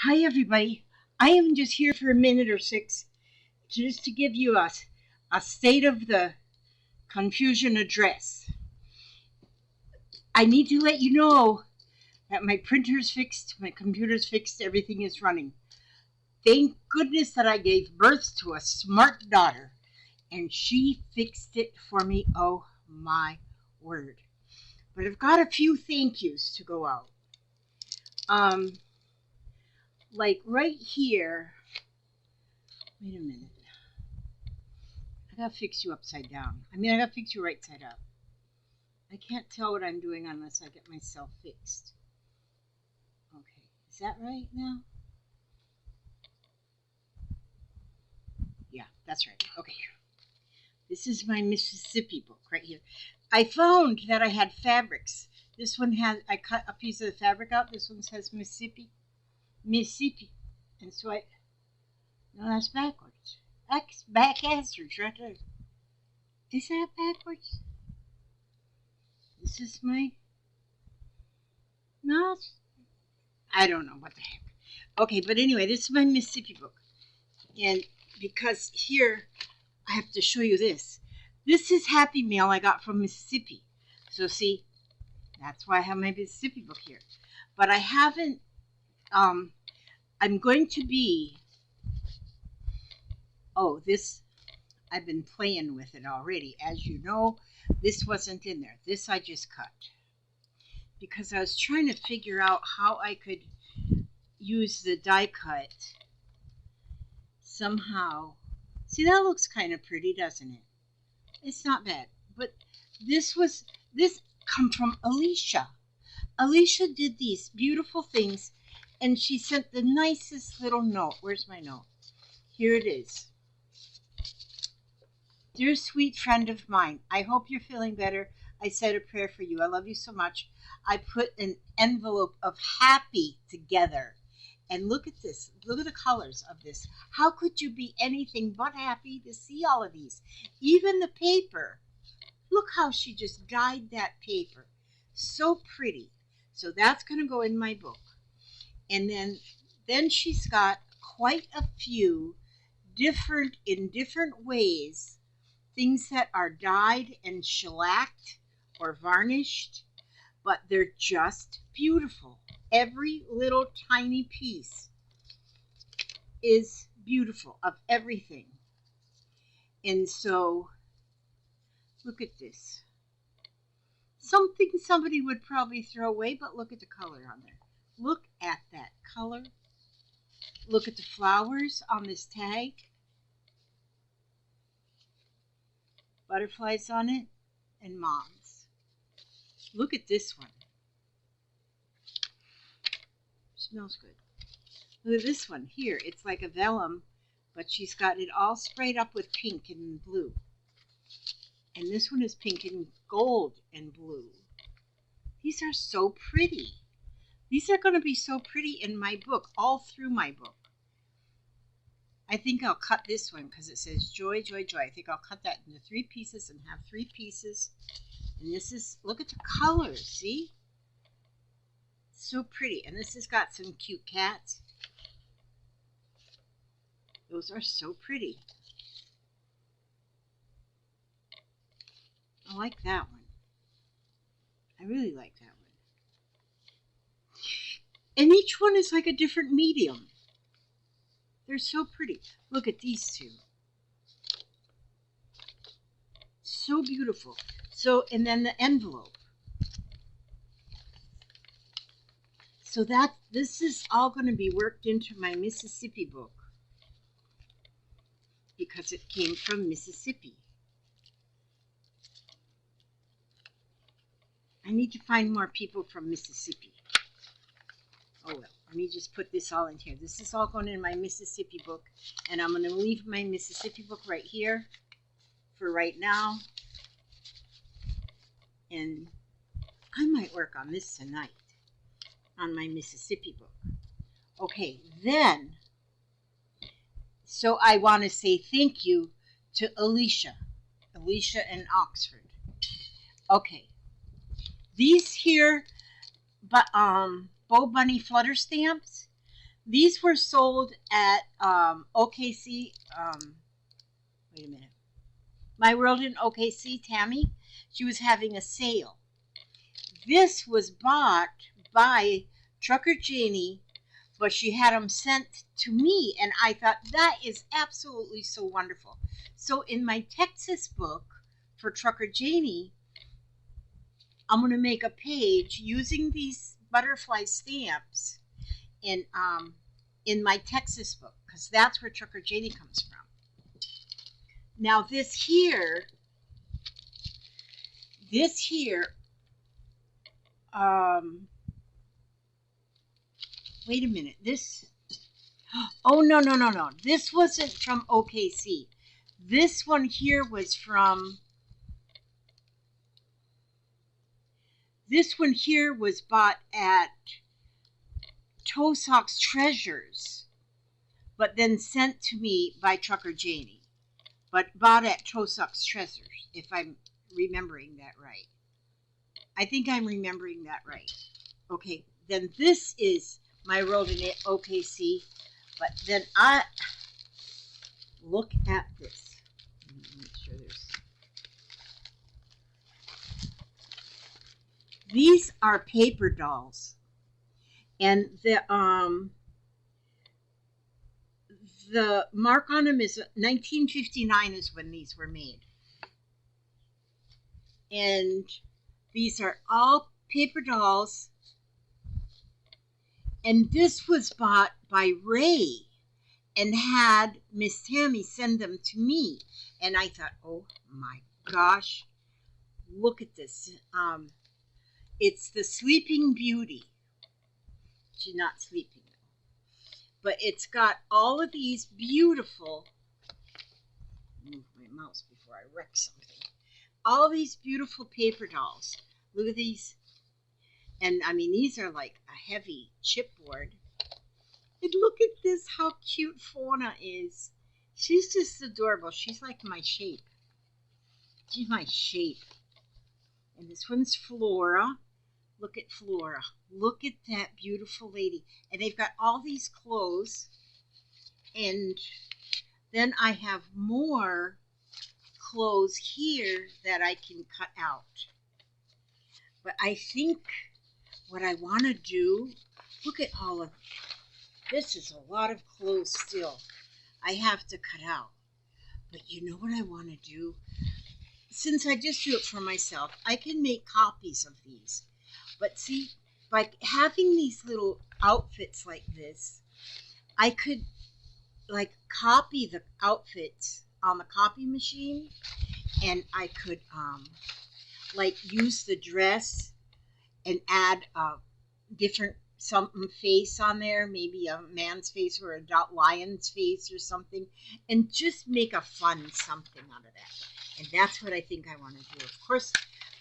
Hi, everybody. I am just here for a minute or six just to give you a state of the confusion address. I need to let you know that my printer's fixed, my computer's fixed, everything is running. Thank goodness that I gave birth to a smart daughter and she fixed it for me. Oh my word. But I've got a few thank yous to go out. Like right here. Wait a minute. I gotta fix you upside down. I gotta fix you right side up. I can't tell what I'm doing unless I get myself fixed. Okay, is that right now? Yeah, that's right. Okay. This is my Mississippi book right here. I found that I had fabrics. This one has, I cut a piece of the fabric out. This one says Mississippi. Mississippi. And so no, that's backwards. That's backwards right there. Is that backwards? This is my, no, I don't know what the heck. Okay, but anyway, this is my Mississippi book. And because here, I have to show you this. This is Happy Mail I got from Mississippi. So see, that's why I have my Mississippi book here. But I haven't, I'm going to be, this, I've been playing with it already. As you know, this wasn't in there. This I just cut. Because I was trying to figure out how I could use the die cut somehow. See, that looks kind of pretty, doesn't it? It's not bad. But this come from Alicia. Alicia did these beautiful things, and she sent the nicest little note. Where's my note? Here it is. Dear sweet friend of mine, I hope you're feeling better. I said a prayer for you. I love you so much. I put an envelope of happy together. And look at this. Look at the colors of this. How could you be anything but happy to see all of these? Even the paper. Look how she just dyed that paper. So pretty. So that's going to go in my book. And then she's got quite a few in different ways, things that are dyed and shellacked or varnished, but they're just beautiful. Every little tiny piece is beautiful of everything. And so, look at this. Something somebody would probably throw away, but look at the color on there. Look at that color. Look at the flowers on this tag. Butterflies on it and moms. Look at this one. Smells good. Look at this one here. It's like a vellum, but she's got it all sprayed up with pink and blue. And this one is pink and gold and blue. These are so pretty. These are going to be so pretty in my book, all through my book. I think I'll cut this one because it says joy, joy, joy. I think I'll cut that into 3 pieces and have 3 pieces. And this is, look at the colors, see? So pretty. And this has got some cute cats. Those are so pretty. I like that one. I really like that one. And each one is like a different medium. They're so pretty. Look at these two. So beautiful. So, and then the envelope. So this is all going to be worked into my Mississippi book because it came from Mississippi. I need to find more people from Mississippi. Oh well, let me just put this all in here. This is all going in my Mississippi book, and I'm going to leave my Mississippi book right here for right now. And I might work on this tonight, on my Mississippi book. Okay, then, so I want to say thank you to Alicia in Oxford. Okay, these here, but Bo Bunny flutter stamps, These were sold at OKC. Wait a minute. My World in OKC, Tammy. She was having a sale. This was bought by Trucker Janie, but she had them sent to me, and I thought that is absolutely so wonderful. So in my Texas book for Trucker Janie, I'm going to make a page using these butterfly stamps in my Texas book, because that's where Trucker Janie comes from. Now this here, wait a minute, oh, no. This wasn't from OKC. This one here was bought at Tosok's Treasures, but then sent to me by Trucker Janie. But bought at Tosok's Treasures, if I'm remembering that right. I think I'm remembering that right. Okay, then this is my World in OKC, but then look at this. Let me make sure these are paper dolls, and the mark on them is 1959 is when these were made. And these are all paper dolls. And this was bought by Ray and had Miss Tammy send them to me. And I thought, oh my gosh, look at this. It's the Sleeping Beauty. She's not sleeping. But it's got all of these beautiful, move my mouse before I wreck something. All these beautiful paper dolls. Look at these. And I mean, these are like a heavy chipboard. And look at this, how cute Fauna is. She's just adorable. She's like my shape. She's my shape. And this one's Flora. Look at Flora. Look at that beautiful lady. And they've got all these clothes. And then I have more clothes here that I can cut out. But I think what I want to do, look at all of this. Is a lot of clothes still I have to cut out. But you know what I want to do? Since I just do it for myself, I can make copies of these. But see, by having these little outfits like this, I could like copy the outfits on the copy machine, and I could like use the dress and add a different something face on there, maybe a man's face or a lion's face or something, and just make a fun something out of that. And that's what I think I want to do. Of course,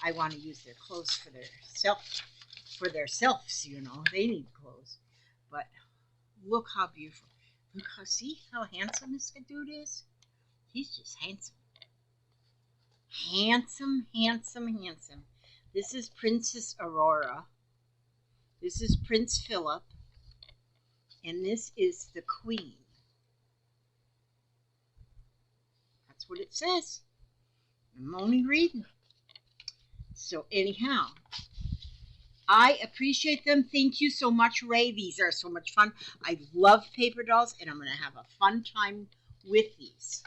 I want to use their clothes for themselves, you know. They need clothes. But look how beautiful. Look how, see how handsome this dude is? He's just handsome. Handsome, handsome, handsome. This is Princess Aurora. This is Prince Philip. And this is the Queen. That's what it says. I'm only reading. So anyhow, I appreciate them. Thank you so much, Ray. These are so much fun. I love paper dolls, and I'm going to have a fun time with these.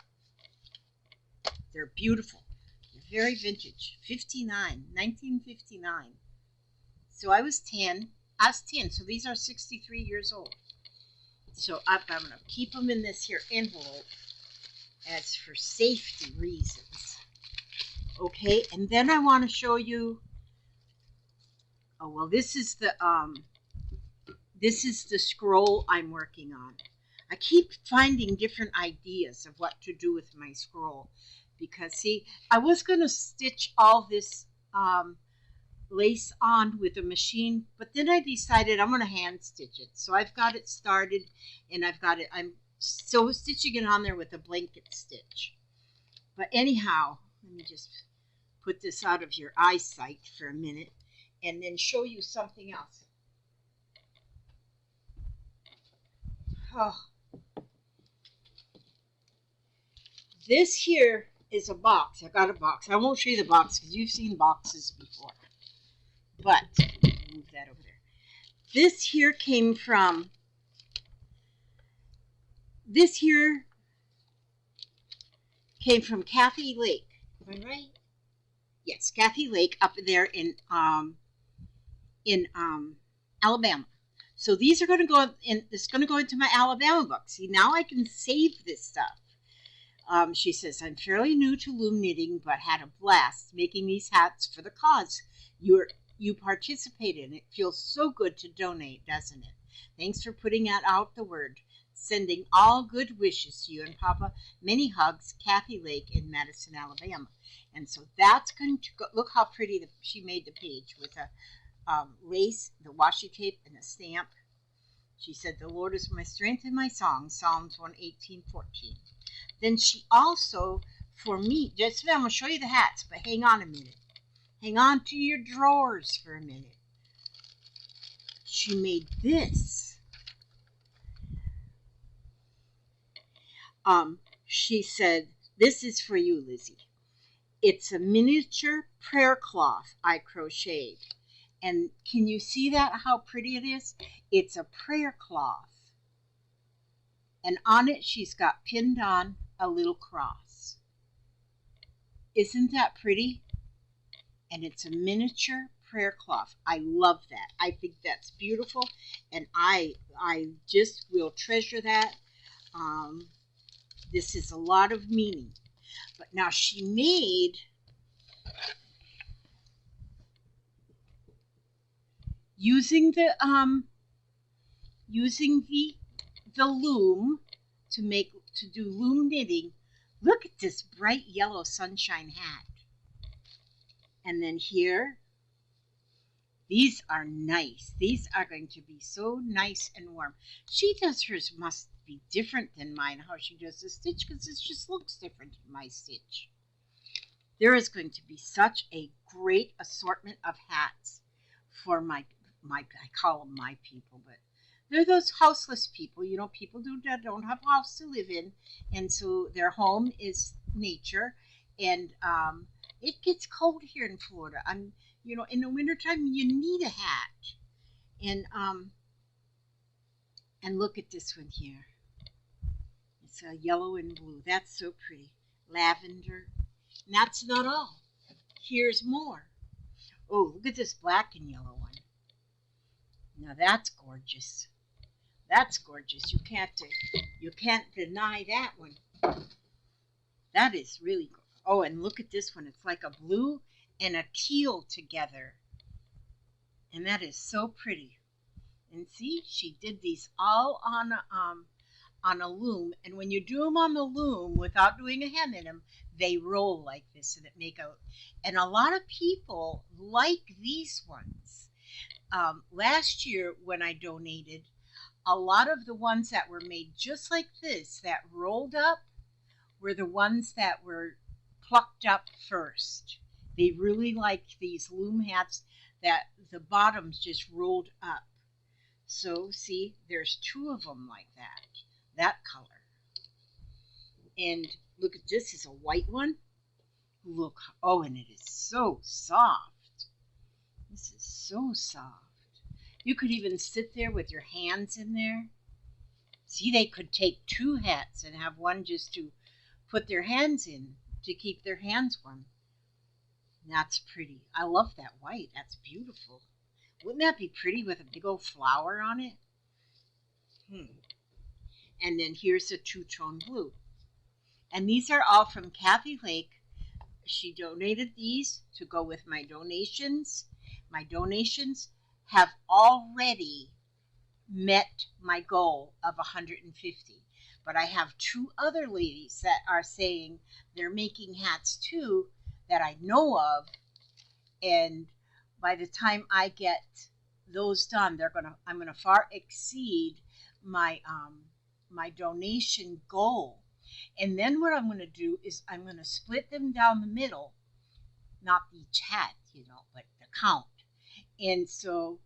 They're beautiful. They're very vintage. 1959. So I was 10. So these are 63 years old. So I'm going to keep them in this here envelope as for safety reasons. Okay, and then I want to show you. Oh well, this is the scroll I'm working on. I keep finding different ideas of what to do with my scroll, because see, I was going to stitch all this lace on with a machine, but then I decided I'm going to hand stitch it. So I've got it started, and I'm so stitching it on there with a blanket stitch. But anyhow, let me just put this out of your eyesight for a minute and then show you something else. Oh, this here is a box. I got a box. I won't show you the box because you've seen boxes before. But move that over there. This here came from. This here came from Kathy Lake. Am I right? Yes, Kathy Lake up there in Alabama. So these are going to go in. It's going to go into my Alabama book. See, now I can save this stuff. She says, I'm fairly new to loom knitting, but had a blast making these hats for the cause you participate in. It feels so good to donate, doesn't it? Thanks for putting out the word. Sending all good wishes to you and Papa. Many hugs, Kathy Lake in Madison, Alabama. And so that's going to go. Look how pretty she made the page with a lace, the washi tape, and a stamp. She said, the Lord is my strength and my song, Psalms 118:14. Then she also, for me, just I'm going to show you the hats, but hang on a minute. Hang on to your drawers for a minute. She made this. She said, this is for you, Lizzie. It's a miniature prayer cloth I crocheted. And can you see that, how pretty it is? It's a prayer cloth. And on it, she's got pinned on a little cross. Isn't that pretty? And it's a miniature prayer cloth. I love that. I think that's beautiful. And I just will treasure that. This is a lot of meaning. But now she made using the loom to do loom knitting. Look at this bright yellow sunshine hat. And then here, these are nice. These are going to be so nice and warm. She does hers must be different than mine, how she does the stitch, because it just looks different in my stitch. There is going to be such a great assortment of hats for my I call them my people, but they're those houseless people, you know, people that don't have a house to live in, and so their home is nature, and it gets cold here in Florida. You know, in the wintertime, you need a hat, and look at this one here. It's a yellow and blue. That's so pretty. Lavender. And that's not all. Here's more. Oh, look at this black and yellow one. Now that's gorgeous. That's gorgeous. You can't deny that one. That is really good. Oh, and look at this one. It's like a blue and a teal together. And that is so pretty. And see, she did these all on a loom. And when you do them on the loom without doing a hem in them, they roll like this and and a lot of people like these ones. Last year when I donated, a lot of the ones that were made just like this, that rolled up, were the ones that were plucked up first. They really liked these loom hats that the bottoms just rolled up. So see, there's two of them like that color. And look at this, is a white one. Look, oh, and it is so soft. This is so soft. You could even sit there with your hands in there. See, they could take two hats and have one just to put their hands in to keep their hands warm. That's pretty. I love that white. That's beautiful. Wouldn't that be pretty with a big old flower on it? And then here's a two-tone blue. And these are all from Kathy Lake. She donated these to go with my donations. My donations have already met my goal of 150. But I have two other ladies that are saying they're making hats too that I know of. And by the time I get those done, I'm gonna far exceed my my donation goal. And then what I'm gonna do is I'm gonna split them down the middle, not each hat, you know, but the count. And so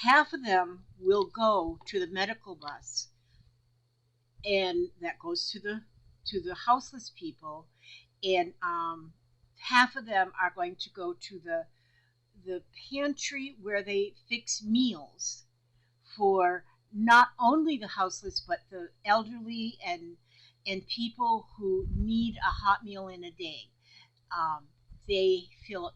half of them will go to the medical bus, and that goes to the houseless people, and half of them are going to go to the pantry where they fix meals for not only the houseless but the elderly and people who need a hot meal in a day. Um, they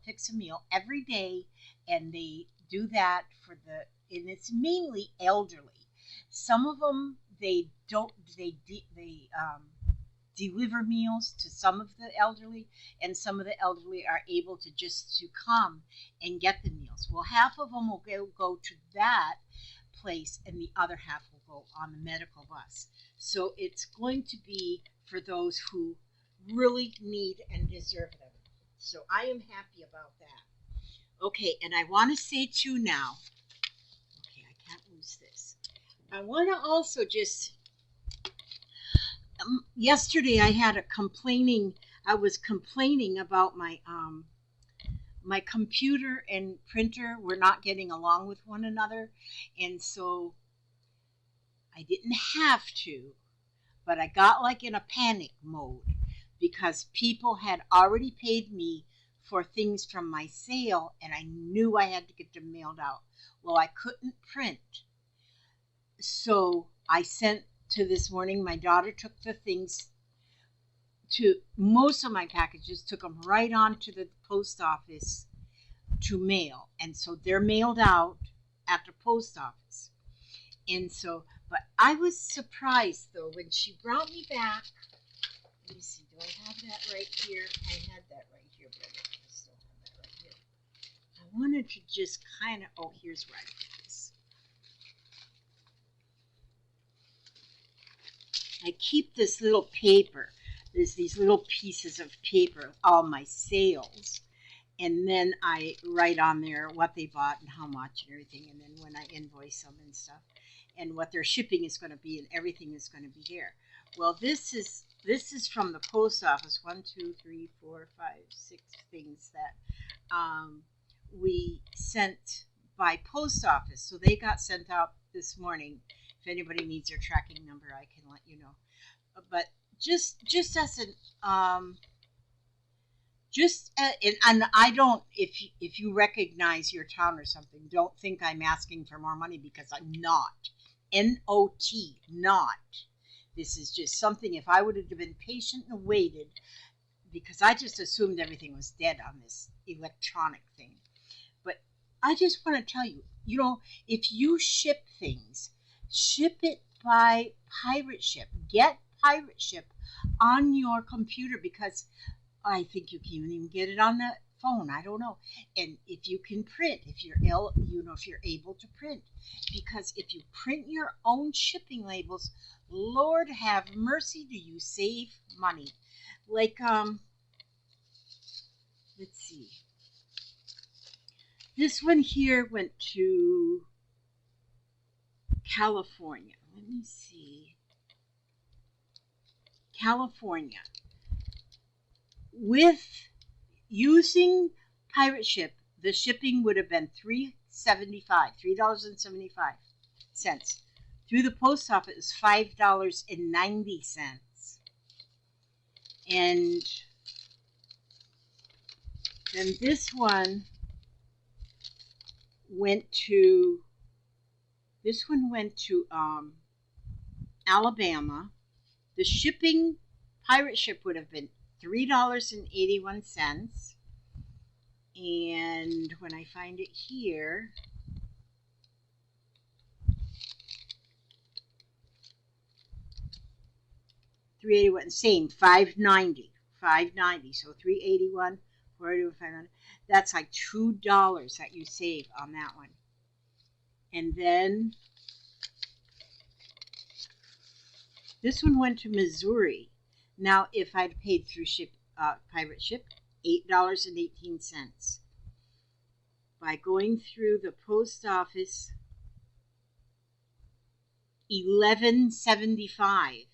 fix a meal every day, and they do that for the and it's mainly elderly. Some of them they don't they deliver meals to some of the elderly, and some of the elderly are able to just to come and get the meals. Well, half of them will go to that place, and the other half will go on the medical bus. So it's going to be for those who really need and deserve them. So I am happy about that. Okay, and I want to say too now, okay, I can't lose this. I want to also just, yesterday I was complaining about my computer and printer were not getting along with one another, and so I didn't have to, but I got like in a panic mode because people had already paid me for things from my sale, and I knew I had to get them mailed out. Well, I couldn't print, so I sent to this morning. My daughter took the things to most of my packages, took them right on to the post office to mail, and so they're mailed out at the post office. And so, but I was surprised though when she brought me back. Let me see, do I have that right here? I had that right here, but I still have that right here. I wanted to just kind of, oh, here's where I put this. I keep this little paper. There's these little pieces of paper of all my sales. And then I write on there what they bought and how much and everything. And then when I invoice them and stuff, and what their shipping is going to be, and everything is going to be there. Well, this is from the post office. 1, 2, 3, 4, 5, 6 things that we sent by post office. So they got sent out this morning. If anybody needs their tracking number, I can let you know. But just as an and I don't, if you recognize your town or something, don't think I'm asking for more money, because I'm not. N-O-T, not. This is just something, if I would have been patient and waited, because I just assumed everything was dead on this electronic thing. But I just want to tell you, if you ship things, ship it by pirate ship. Get pirate ship on your computer, because I think you can even get it on the phone. I don't know. And if you can print, if you're if you're able to print, because if you print your own shipping labels, Lord have mercy, do you save money? Like let's see. This one here went to California. Let me see. California. With using pirate ship, the shipping would have been $3.75. Through the post office, it's $5.90. And then this one went to Alabama. The shipping, pirate ship, would have been $3.81. And when I find it here, $3.81, same, $5.90. So $3.81, $4.81, $5.90. That's like $2 that you save on that one. And then this one went to Missouri. Now, if I'd paid through pirate ship, $8.18. By going through the post office, $11.75.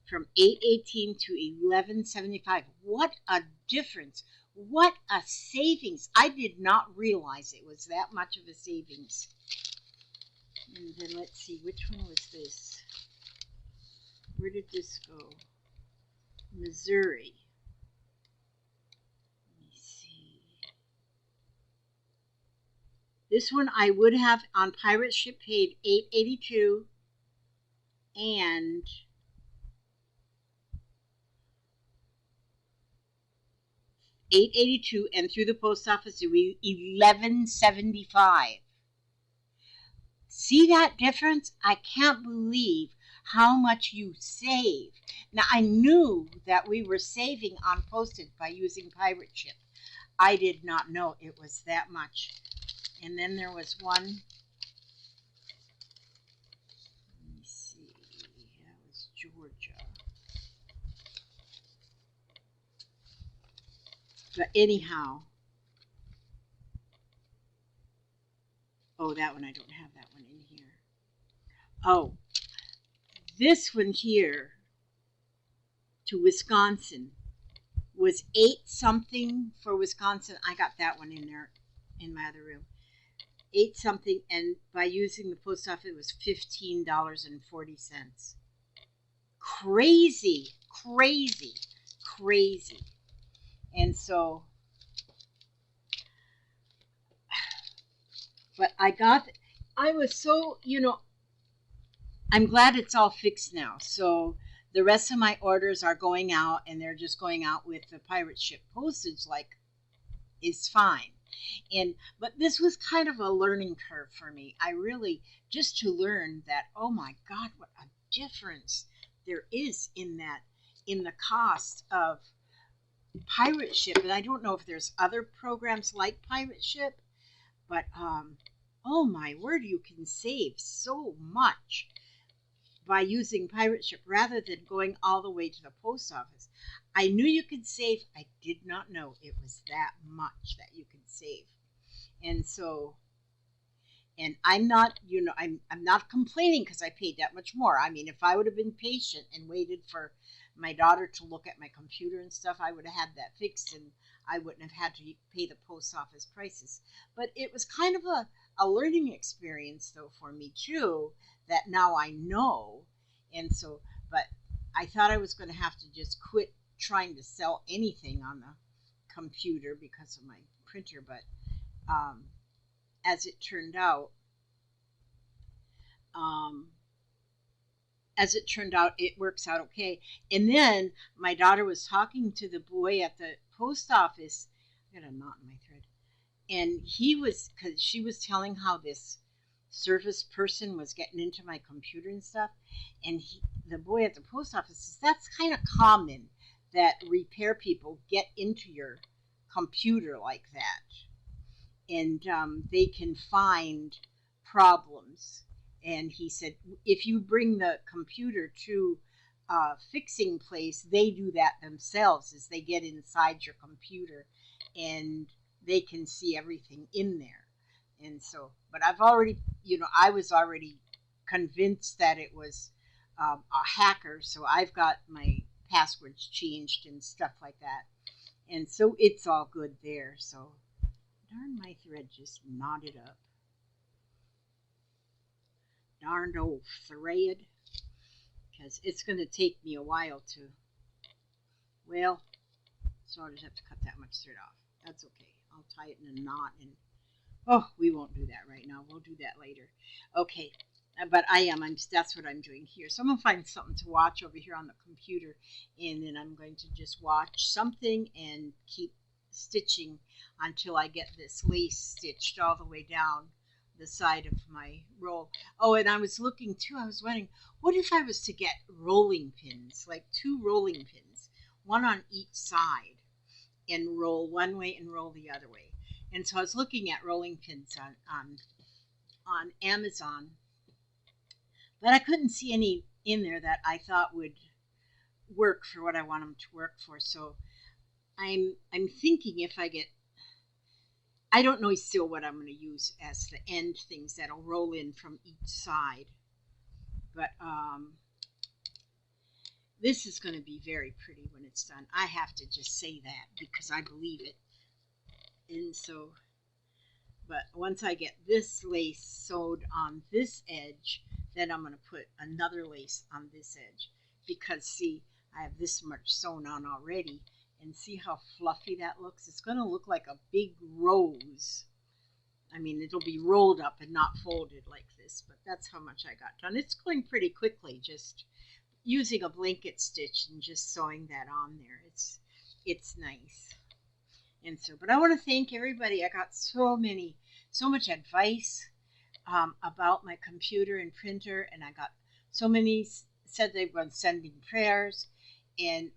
From $8.18 to $11.75. What a difference! What a savings! I did not realize it was that much of a savings. And then let's see, which one was this? Where did this go? Missouri. Let me see. This one I would have on pirate ship paid $8.82 and $8.82 and through the post office it was $11.75. See that difference? I can't believe how much you save. Now I knew that we were saving on postage by using pirate ship. I did not know it was that much. And then there was one. Let me see. That was Georgia. But anyhow. Oh, that one, I don't have that one in here. Oh, this one here to Wisconsin was 8 something for Wisconsin. I got that one in there in my other room. 8 something, and by using the post office it was $15.40. Crazy, crazy, crazy. And so, but I was so, I'm glad it's all fixed now. So the rest of my orders are going out, and they're just going out with the pirate ship postage, like, is fine. But this was kind of a learning curve for me. I really, just to learn that, oh my God, what a difference there is in the cost of pirate ship. And I don't know if there's other programs like pirate ship, but oh my word, you can save so much by using pirate ship rather than going all the way to the post office. I knew you could save. I did not know it was that much that you could save. And so, and I'm not, I'm not complaining because I paid that much more. I mean, if I would have been patient and waited for my daughter to look at my computer and stuff, I would have had that fixed and I wouldn't have had to pay the post office prices. But it was kind of a learning experience, though, for me, too, that now I know. And so, but I thought I was going to have to just quit trying to sell anything on the computer because of my printer. But as it turned out, um, it works out okay. And then my daughter was talking to the boy at the post office. I got a knot in my thread. And because she was telling how this service person was getting into my computer and stuff. And the boy at the post office says, that's kind of common that repair people get into your computer like that. And they can find problems. And he said, if you bring the computer to a fixing place, they do that themselves as they get inside your computer and they can see everything in there. And so, but I've already, I was already convinced that it was a hacker. So I've got my passwords changed and stuff like that. And so it's all good there. So darn, my thread just knotted up. Darned old thread. Because it's going to take me a while to, well, so I'll just have to cut that much thread off. That's okay. I'll tie it in a knot and, oh, we won't do that right now. We'll do that later. Okay. But that's what I'm doing here. So I'm going to find something to watch over here on the computer. And then I'm going to just watch something and keep stitching until I get this lace stitched all the way down the side of my roll. Oh, and I was looking too, I was wondering, what if I was to get rolling pins, like 2 rolling pins, one on each side, and roll one way and roll the other way. And so I was looking at rolling pins on Amazon, but I couldn't see any in there that I thought would work for what I want them to work for. So I'm thinking if I don't know still what I'm going to use as the end things that'll roll in from each side. But this is going to be very pretty when it's done. I have to just say that because I believe it. And so But once I get this lace sewed on this edge, then I'm going to put another lace on this edge, because see, I have this much sewn on already, and see how fluffy that looks? It's going to look like a big rose. I mean, it'll be rolled up and not folded like this, but that's how much I got done. It's going pretty quickly, just using a blanket stitch and just sewing that on there. It's nice. And so, but I want to thank everybody. I got so much advice about my computer and printer, and I got so many said they were sending prayers, and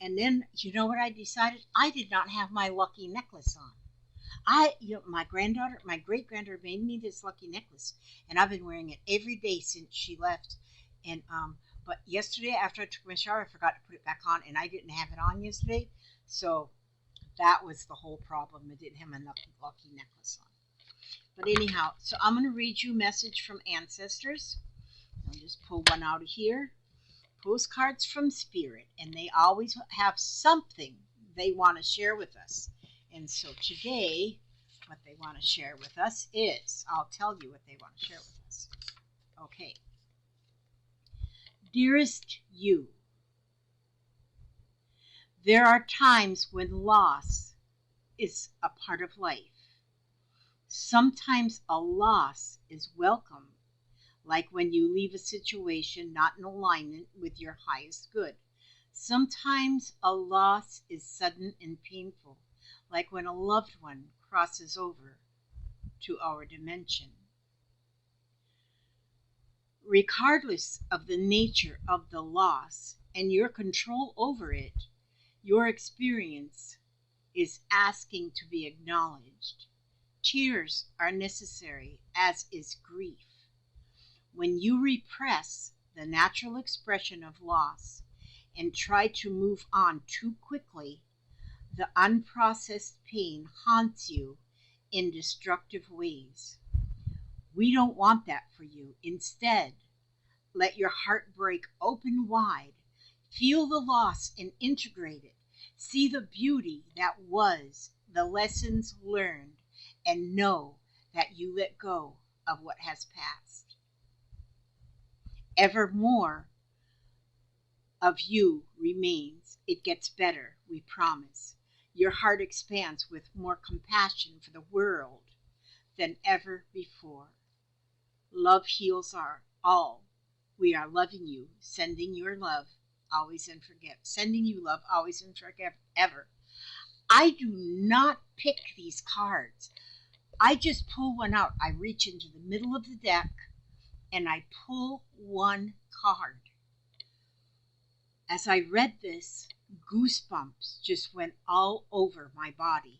and then you know what I decided? I did not have my lucky necklace on. My granddaughter, my great granddaughter made me this lucky necklace, and I've been wearing it every day since she left. And but yesterday after I took my shower, I forgot to put it back on, and I didn't have it on yesterday, so that was the whole problem. I didn't have my lucky necklace on. But anyhow, so I'm going to read you a message from ancestors. I'll just pull one out of here. Postcards from Spirit, and they always have something they want to share with us. And so today, what they want to share with us is, I'll tell you what they want to share with us. Okay. Dearest you, there are times when loss is a part of life. Sometimes a loss is welcome, like when you leave a situation not in alignment with your highest good. Sometimes a loss is sudden and painful, like when a loved one crosses over to our dimension. Regardless of the nature of the loss and your control over it, your experience is asking to be acknowledged. Tears are necessary, as is grief. When you repress the natural expression of loss and try to move on too quickly, the unprocessed pain haunts you in destructive ways. We don't want that for you. Instead, let your heart break open wide. Feel the loss and integrate it. See the beauty that was, the lessons learned, and know that you let go of what has passed. Evermore of you remains. It gets better, we promise. Your heart expands with more compassion for the world than ever before. Love heals all. We are loving you, sending your love, always and forget. Sending you love, always and forever. I do not pick these cards. I just pull one out. I reach into the middle of the deck and I pull one card. As I read this, goosebumps just went all over my body.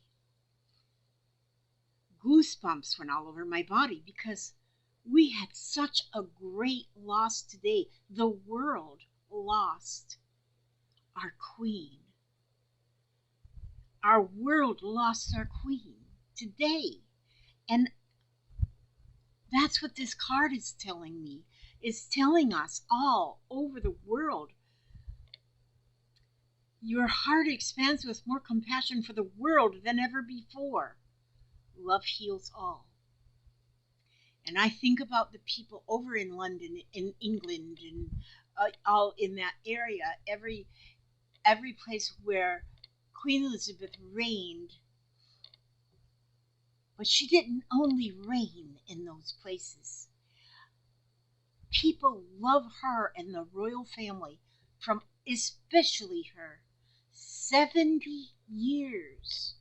Goosebumps went all over my body because we had such a great loss today. The world lost our queen. Our world lost our queen today. And that's what this card is telling me. It's telling us all over the world. Your heart expands with more compassion for the world than ever before. Love heals all. And I think about the people over in London, in England, and all in that area, every place where Queen Elizabeth reigned. But she didn't only reign in those places. People love her and the royal family, from especially her. 70 years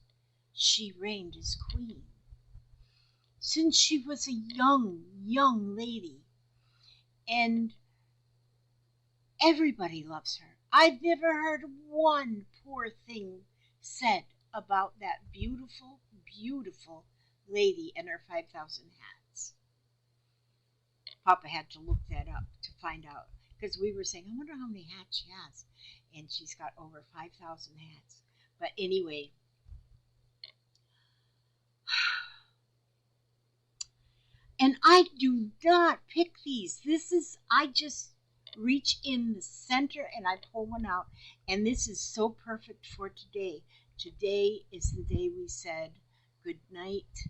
she reigned as queen. Since she was a young lady. And everybody loves her. I've never heard one poor thing said about that beautiful, beautiful lady and her 5,000 hats. Papa had to look that up to find out, because we were saying, I wonder how many hats she has. And she's got over 5,000 hats. But anyway, and I do not pick these. I just reach in the center and I pull one out. And this is so perfect for today. Today is the day we said good night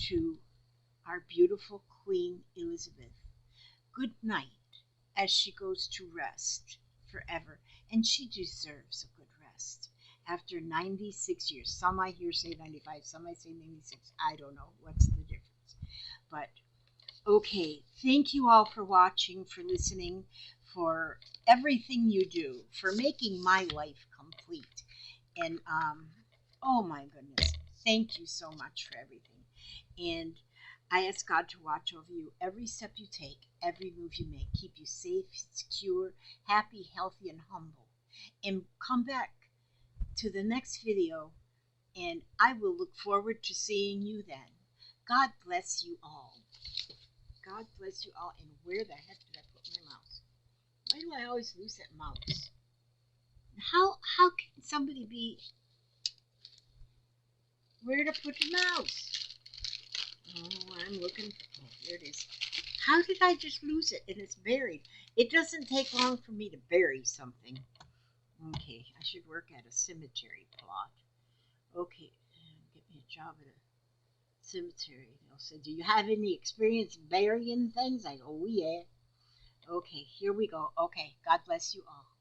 to our beautiful Queen Elizabeth good night as she goes to rest forever. And she deserves a good rest after 96 years. Some I hear say 95, some I say 96. I don't know what's the difference. But okay, thank you all for watching, for listening, for everything you do, for making my life complete. And oh my goodness, thank you so much for everything. And I ask God to watch over you every step you take, every move you make, keep you safe, secure, happy, healthy, and humble. And come back to the next video, and I will look forward to seeing you then. God bless you all. God bless you all. And where the heck did I put my mouse? Why do I always lose that mouse? How can somebody be where to put the mouse? Oh, I'm looking. Oh, here it is. How did I just lose it? And it's buried. It doesn't take long for me to bury something. Okay, I should work at a cemetery plot. Okay, get me a job at a cemetery. They'll say, do you have any experience burying things? I go, oh yeah. Okay, here we go. Okay, God bless you all.